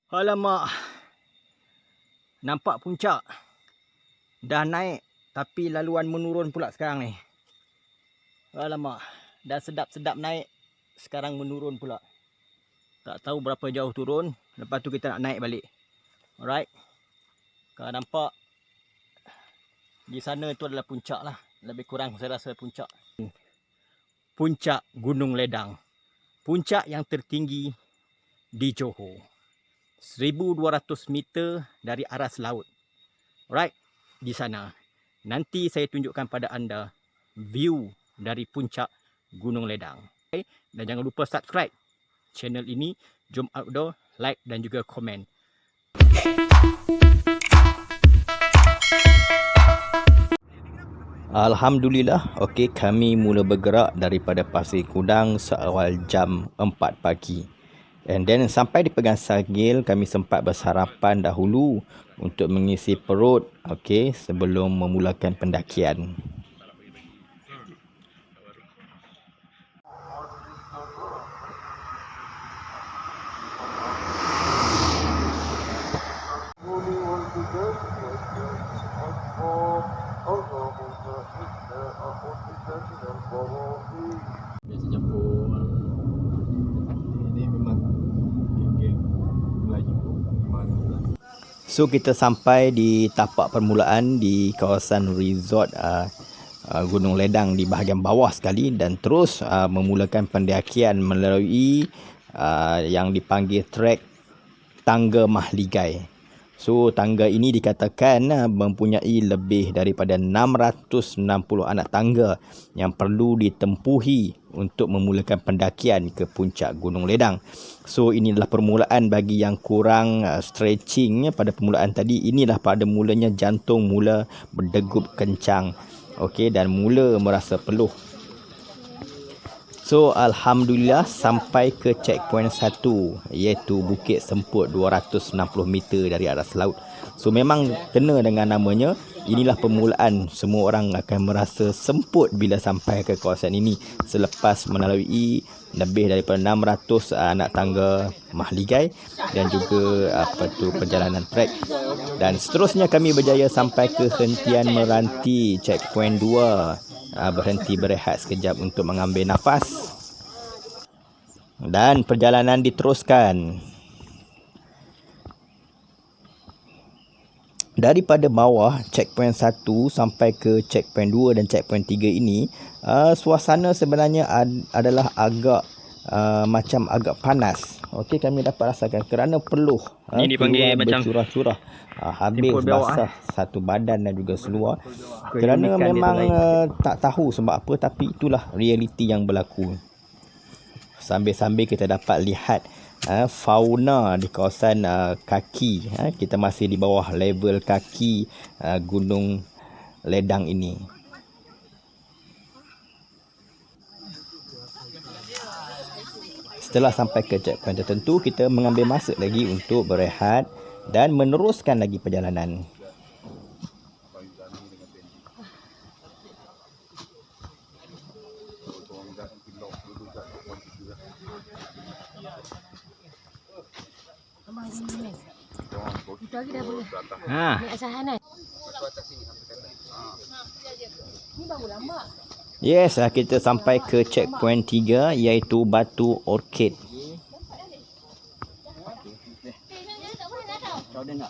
Alamak, nampak puncak. Dah naik tapi laluan menurun pula sekarang ni. Alamak, dah sedap-sedap naik, sekarang menurun pula. Tak tahu berapa jauh turun, lepas tu kita nak naik balik. Alright. Kalau nampak di sana itu adalah puncak lah. Lebih kurang saya rasa puncak. Puncak Gunung Ledang. Puncak yang tertinggi di Johor. 1200 meter dari aras laut. Alright, di sana. Nanti saya tunjukkan pada anda view dari puncak Gunung Ledang. Okay? Dan jangan lupa subscribe channel ini, Jom Outdoor, like dan juga komen. Alhamdulillah, okey, kami mula bergerak daripada Pasir Kudang seawal jam 4 pagi. And then sampai di Pegang Sagil, kami sempat bersarapan dahulu untuk mengisi perut, okey, sebelum memulakan pendakian. Biasa campur. Ini memang geng Melayu. So kita sampai di tapak permulaan di kawasan resort Gunung Ledang di bahagian bawah sekali, dan terus memulakan pendakian melalui yang dipanggil trek Tangga Mahligai. So tangga ini dikatakan mempunyai lebih daripada 660 anak tangga yang perlu ditempuhi untuk memulakan pendakian ke puncak Gunung Ledang. So inilah permulaan bagi yang kurang stretching pada permulaan tadi. Inilah pada mulanya jantung mula berdegup kencang. Okey, dan mula merasa peluh. So alhamdulillah sampai ke checkpoint 1, iaitu Bukit Semput 260 meter dari aras laut. So memang kena dengan namanya, inilah permulaan. Semua orang akan merasa semput bila sampai ke kawasan ini selepas melalui lebih daripada 600 anak tangga mahligai dan juga perjalanan trek. Dan seterusnya kami berjaya sampai ke hentian Meranti checkpoint 2. Berhenti berehat sekejap untuk mengambil nafas, dan perjalanan diteruskan. Daripada bawah checkpoint 1 sampai ke checkpoint 2 dan checkpoint 3 ini, suasana sebenarnya adalah agak macam agak panas. Okey, kami dapat rasakan kerana peluh Ini dipanggil macam bercurah-curah, habis basah satu badan dan juga seluar. Kerana memang tak tahu sebab apa, tapi itulah realiti yang berlaku. Sambil-sambil kita dapat lihat fauna di kawasan kaki. Kita masih di bawah level kaki Gunung Ledang ini. Setelah sampai ke checkpoint tertentu, kita mengambil masa lagi untuk berehat dan meneruskan lagi perjalanan. Itu lagi dah boleh. Naik asahan kan? Ni baru lambat. Yes, kita sampai ke checkpoint 3, iaitu Batu Orchid.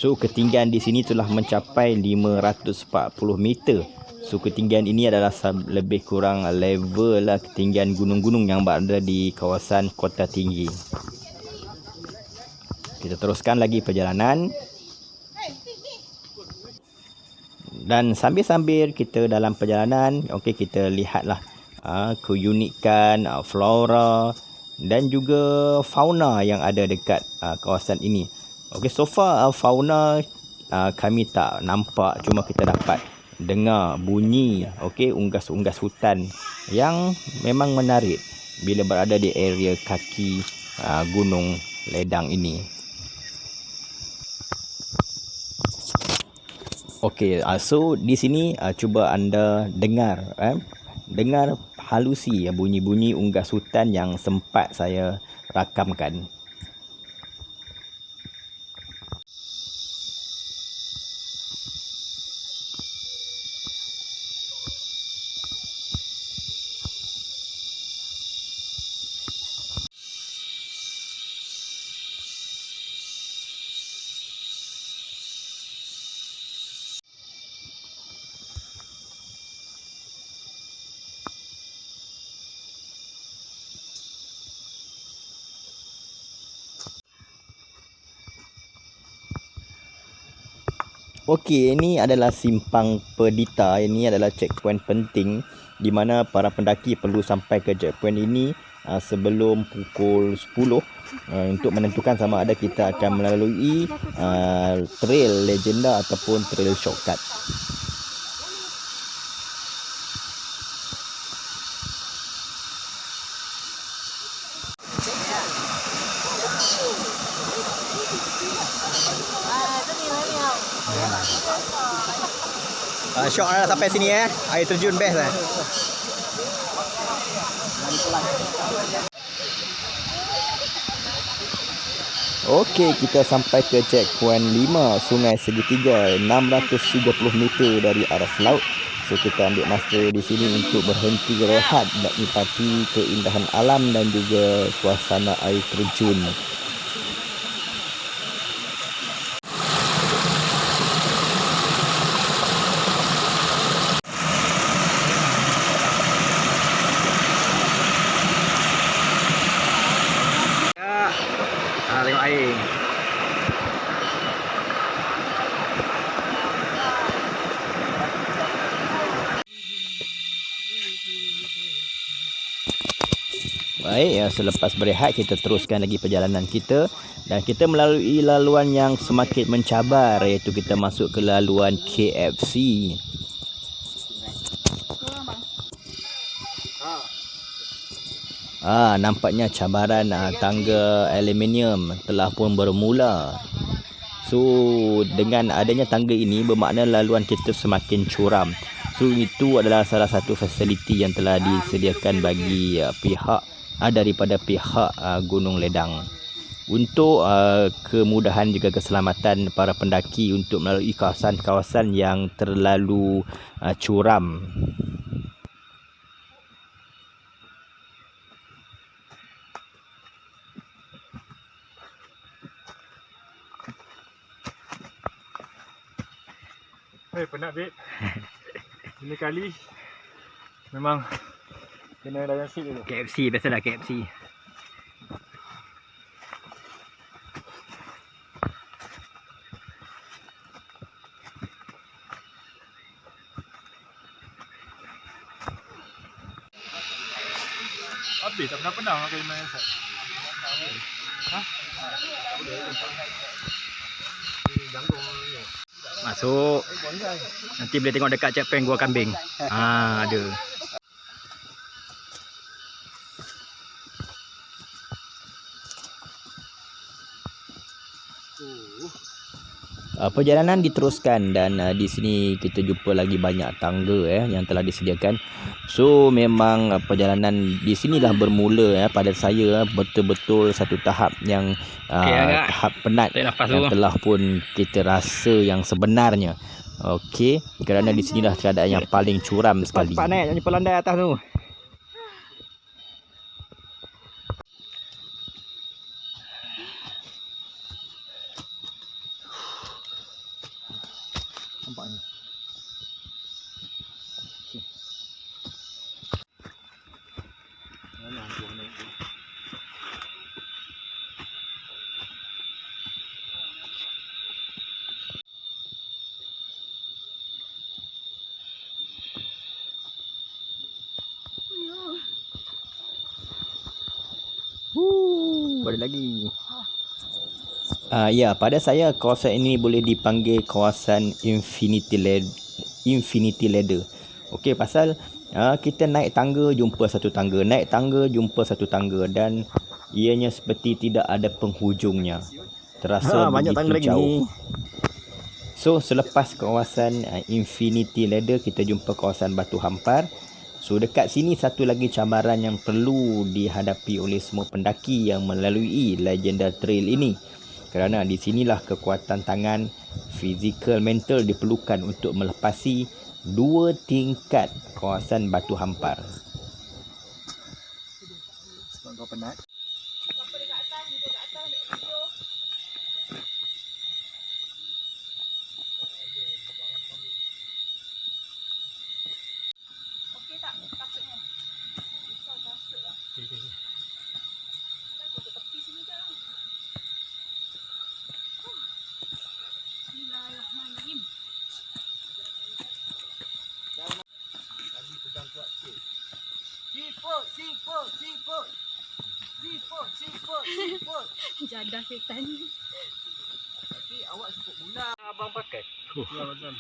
So ketinggian di sini telah mencapai 540 meter. So ketinggian ini adalah lebih kurang level lah ketinggian gunung-gunung yang berada di kawasan Kota Tinggi. Kita teruskan lagi perjalanan. Dan sambil-sambil kita dalam perjalanan, okey, kita lihatlah keunikan flora dan juga fauna yang ada dekat kawasan ini. Okey, so far fauna kami tak nampak, cuma kita dapat dengar bunyi, okey, unggas-unggas hutan yang memang menarik bila berada di area kaki Gunung Ledang ini. Okey, so di sini cuba anda dengar halusi bunyi-bunyi unggas hutan yang sempat saya rakamkan. Okey, ini adalah simpang Perdita. Ini adalah checkpoint penting di mana para pendaki perlu sampai ke checkpoint ini sebelum pukul 10 untuk menentukan sama ada kita akan melalui trail legenda ataupun trail shortcut. Syok lah sampai sini air terjun best lah. Okey, kita sampai ke checkpoint 5 Sungai Segitiga, 630 meter dari aras laut. So kita ambil masa di sini untuk berhenti rehat dan nikmati keindahan alam dan juga suasana air terjun. Tengok air. Baik, selepas berehat kita teruskan lagi perjalanan kita dan kita melalui laluan yang semakin mencabar, iaitu kita masuk ke laluan KFC. Nampaknya cabaran tangga aluminium telah pun bermula. So dengan adanya tangga ini bermakna laluan kita semakin curam. So itu adalah salah satu fasiliti yang telah disediakan bagi pihak daripada pihak Gunung Ledang untuk kemudahan juga keselamatan para pendaki untuk melalui kawasan-kawasan yang terlalu curam. Penat babe. Ini kali memang kena layan seat dulu. KFC, biasalah KFC. Habis tak pernah makan main set. Masuk. Nanti boleh tengok dekat checkpoint Gua Kambing. Ada. Perjalanan diteruskan dan di sini kita jumpa lagi banyak tangga yang telah disediakan. So memang perjalanan di sinilah bermula pada saya betul-betul satu tahap yang tahap penat yang telah pun kita rasa yang sebenarnya. Okey, kerana di sinilah keadaan yang paling curam sekali. Cepat naik, jangan pelandai atas tu. Nampaknya. Okey. Mana tu naik tu? Balik lagi. Ya, pada saya kawasan ini boleh dipanggil kawasan Infinity Ladder. Okey, pasal kita naik tangga jumpa satu tangga, naik tangga jumpa satu tangga dan ianya seperti tidak ada penghujungnya. Terasa begitu jauh. So selepas kawasan Infinity Ladder kita jumpa kawasan Batu Hampar. So dekat sini satu lagi cabaran yang perlu dihadapi oleh semua pendaki yang melalui legenda trail ini. Kerana di sinilah kekuatan tangan, fizikal, mental diperlukan untuk melepasi 2 tingkat kawasan Batu Hampar. Sebab kau penat. Okey tak kasutnya? Risau kasut lah. Kita tepi sini je. Bismillahirrahmanirrahim. Jadah setan. Tapi awak sebut guna abang pakai. Ya betul.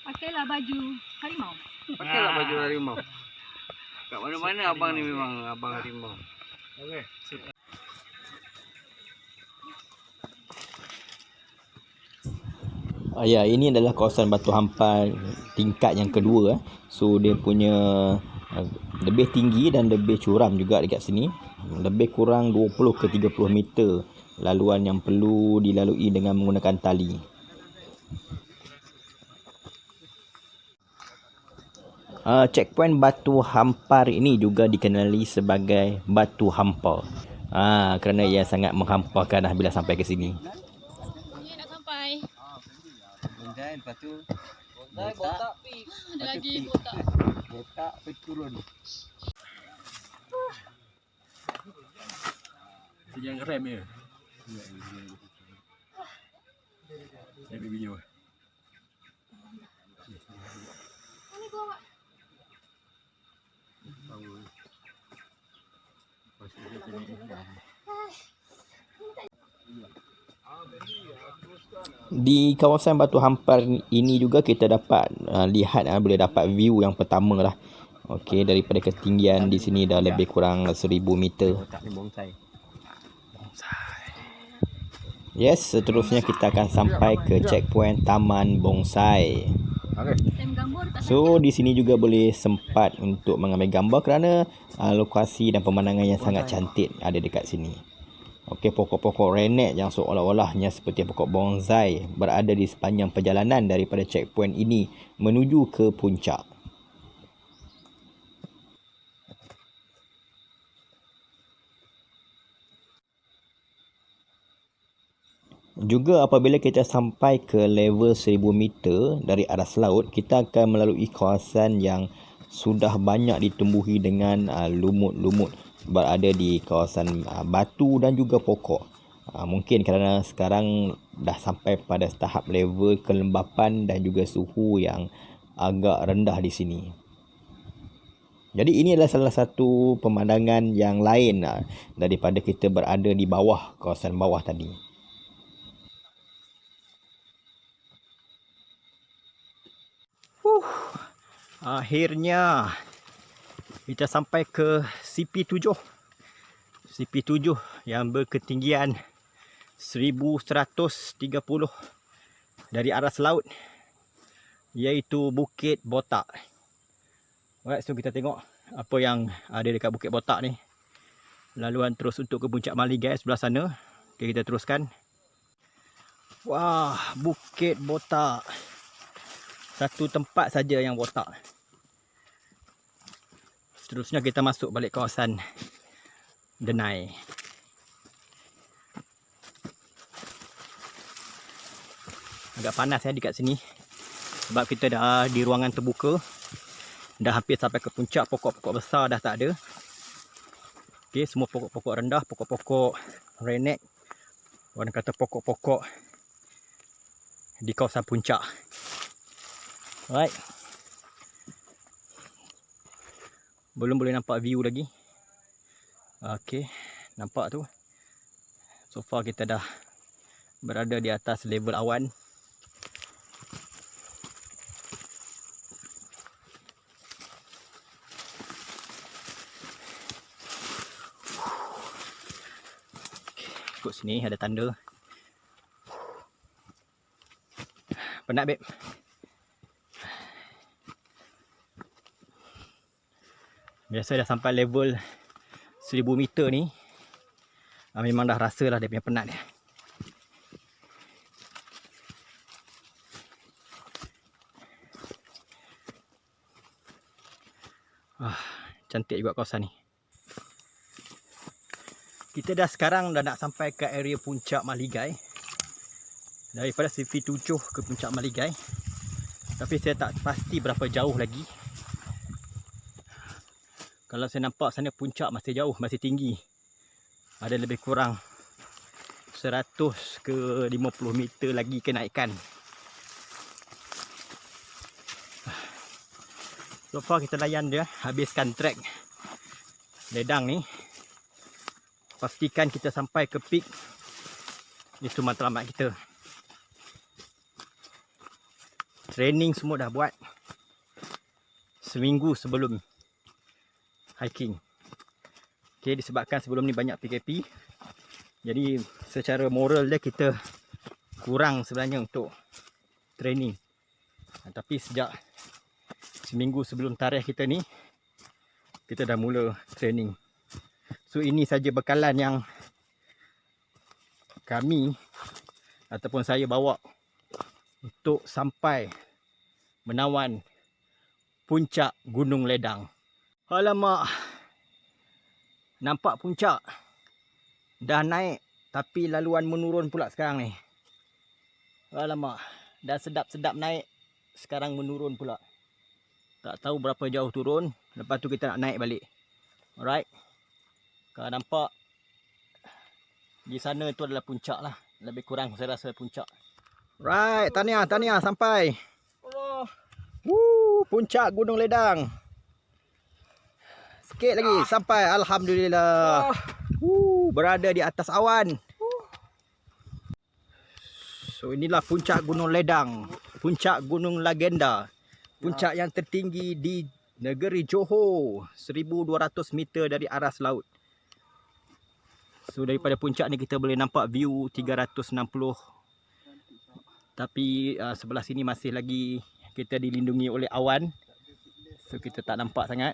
Pakailah baju harimau. Pakailah baju harimau. Kat mana-mana abang ni memang abang harimau. Okey. Ya, ini adalah kawasan Batu Hampar tingkat yang kedua. So dia punya lebih tinggi dan lebih curam juga dekat sini. Lebih kurang 20 ke 30 meter laluan yang perlu dilalui dengan menggunakan tali. Checkpoint Batu Hampar ini juga dikenali sebagai Batu Hampar. Kerana ia sangat menghamparkan bila sampai ke sini. Ni nak sampai. Bonsai lepas tu botak pi. Ada lagi botak. Botak pi turun. Jangan rem ya. Saya video. Ni bawa. Di kawasan Batu Hampar ini juga kita dapat lihat, boleh dapat view yang pertama lah. Okey, daripada ketinggian di sini dah lebih kurang 1000 meter. Yes, seterusnya kita akan sampai ke checkpoint Taman Bonsai. Time gambar tak So di sini juga boleh sempat untuk mengambil gambar kerana lokasi dan pemandangan yang sangat cantik ada dekat sini. Okey, pokok-pokok renek yang seolah-olahnya seperti pokok bonsai berada di sepanjang perjalanan daripada checkpoint ini menuju ke puncak. Juga apabila kita sampai ke level 1000 meter dari aras laut, kita akan melalui kawasan yang sudah banyak ditumbuhi dengan lumut-lumut berada di kawasan batu dan juga pokok. Mungkin kerana sekarang dah sampai pada tahap level kelembapan dan juga suhu yang agak rendah di sini. Jadi ini adalah salah satu pemandangan yang lain daripada kita berada di bawah, kawasan bawah tadi. Akhirnya kita sampai ke CP7. CP7 yang berketinggian 1130 dari aras laut, iaitu Bukit Botak. Alright, so kita tengok apa yang ada dekat Bukit Botak ni. Laluan terus untuk ke Puncak Maligai sebelah sana. Okay, kita teruskan. Wah, Bukit Botak. Satu tempat saja yang botak. Seterusnya kita masuk balik kawasan Denai. Agak panas dekat sini sebab kita dah di ruangan terbuka. Dah hampir sampai ke puncak, pokok-pokok besar dah tak ada. Okey, semua pokok-pokok rendah, pokok-pokok renek. Orang kata pokok-pokok di kawasan puncak. Alright. Belum boleh nampak view lagi. Okey, nampak tu. So far kita dah berada di atas level awan. Ikut sini ada tanda. Penat, babe? Biasa dah sampai level 1000 meter ni, memang dah rasa lah dia punya penat ni. Cantik juga kawasan ni. Kita dah sekarang dah nak sampai ke area Puncak Maligai. Daripada CP7 ke Puncak Maligai. Tapi saya tak pasti berapa jauh lagi. Kalau saya nampak sana puncak masih jauh, masih tinggi. Ada lebih kurang 100 ke 50 meter lagi kenaikan. So far kita layan dia, habiskan trek ledang ni. Pastikan kita sampai ke peak Itu matlamat kita. Training semua dah buat seminggu sebelum hiking. Okay, disebabkan sebelum ni banyak PKP, jadi secara moral dia kita kurang sebenarnya untuk training. Tapi sejak seminggu sebelum tarikh kita ni, kita dah mula training. So ini saja bekalan yang kami ataupun saya bawa untuk sampai menawan puncak Gunung Ledang. Alamak, nampak puncak dah naik tapi laluan menurun pula sekarang ni. Alamak, dah sedap-sedap naik, sekarang menurun pula. Tak tahu berapa jauh turun, lepas tu kita nak naik balik. Alright. Kalau nampak di sana tu adalah puncak lah. Lebih kurang saya rasa puncak. Right, tahniah sampai. Allah. Puncak Gunung Ledang. Sikit lagi sampai, alhamdulillah. Berada di atas awan. So inilah puncak Gunung Ledang, puncak Gunung Legenda. Puncak yang tertinggi di negeri Johor, 1200 meter dari aras laut. So daripada puncak ni kita boleh nampak view 360. Tapi sebelah sini masih lagi kita dilindungi oleh awan. So kita tak nampak sangat.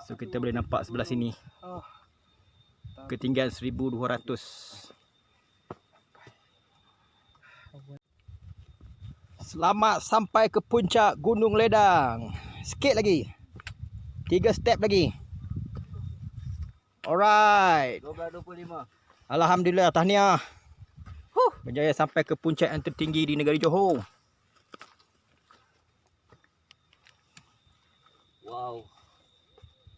So kita boleh nampak sebelah sini. Ketinggian 1200. Selamat sampai ke puncak Gunung Ledang. Sikit lagi. 3 step lagi. Alright. 12.25. Alhamdulillah, tahniah. Berjaya sampai ke puncak yang tertinggi di negeri Johor. Wow.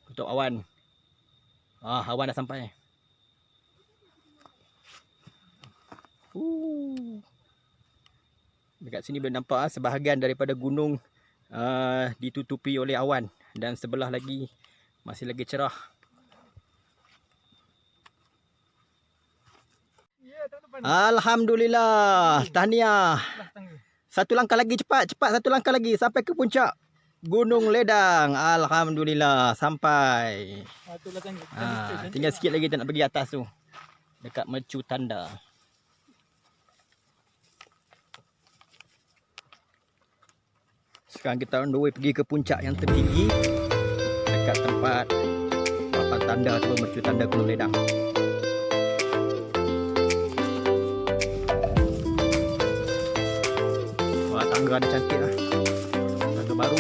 Tutup awan. Awan dah sampai. Dekat sini boleh nampak sebahagian daripada gunung ditutupi oleh awan. Dan sebelah lagi masih lagi cerah. Alhamdulillah, tahniah. Satu langkah lagi, cepat satu langkah lagi sampai ke puncak Gunung Ledang. Alhamdulillah sampai. Tinggal sikit lagi kita nak pergi atas tu. Dekat Mercu Tanda. Sekarang kita on the way pergi ke puncak yang tertinggi dekat tempat papan tanda atau Mercu Tanda Gunung Ledang. Wah, tangga ada cantik lah. Tangga baru.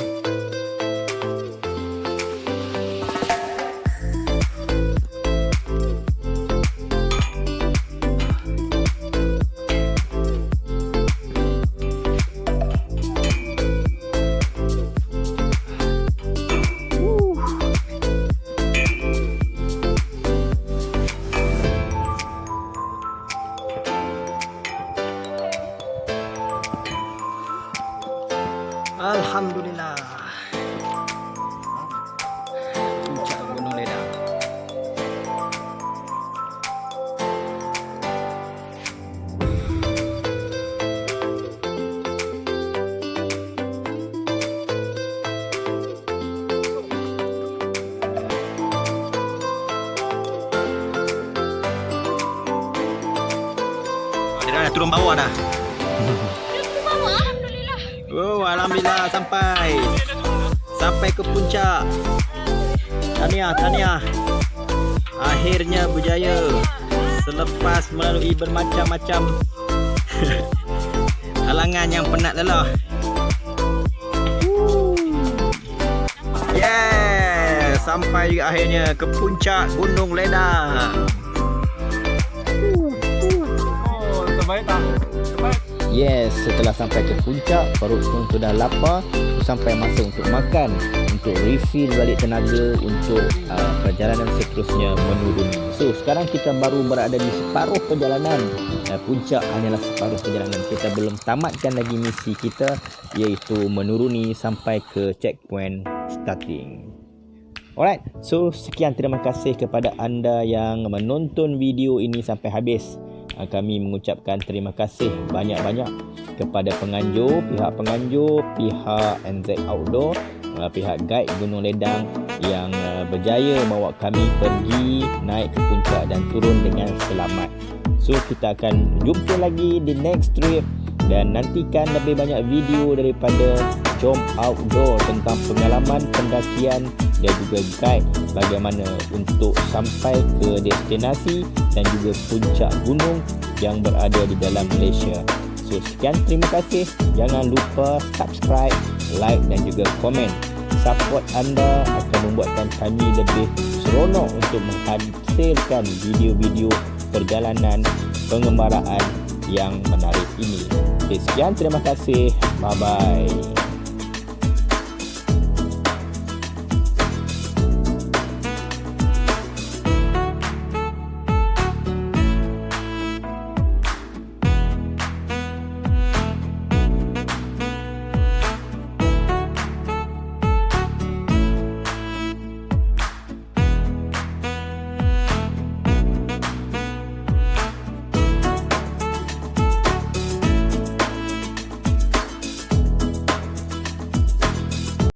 Alhamdulillah. Puncak Gunung Ledang. Dia dah turun bawah dah. Oh, alhamdulillah sampai ke puncak. Tahniah. Akhirnya berjaya selepas melalui bermacam-macam halangan yang penat lelah. Yes, sampai juga akhirnya ke puncak Gunung Ledang. Oh, terbaik tak? Terbaik. Yes, setelah sampai ke puncak, perut pun sudah lapar. Sampai masa untuk makan, untuk refill balik tenaga untuk perjalanan seterusnya menurun. So, sekarang kita baru berada di separuh perjalanan. Puncak hanyalah separuh perjalanan. Kita belum tamatkan lagi misi kita, iaitu menuruni sampai ke checkpoint starting. Alright, so sekian, terima kasih kepada anda yang menonton video ini sampai habis. kami mengucapkan terima kasih banyak-banyak kepada penganjur, pihak NZ Outdoor, pihak guide Gunung Ledang yang berjaya bawa kami pergi naik ke puncak dan turun dengan selamat. So kita akan jumpa lagi di next trip dan nantikan lebih banyak video daripada Jom Outdoor tentang pengalaman pendakian dan juga guide bagaimana untuk sampai ke destinasi dan juga puncak gunung yang berada di dalam Malaysia. So sekian, terima kasih. Jangan lupa subscribe, like dan juga komen. Support anda akan membuatkan kami lebih seronok untuk menghasilkan video-video perjalanan pengembaraan yang menarik ini. Okay, sekian, terima kasih. Bye-bye.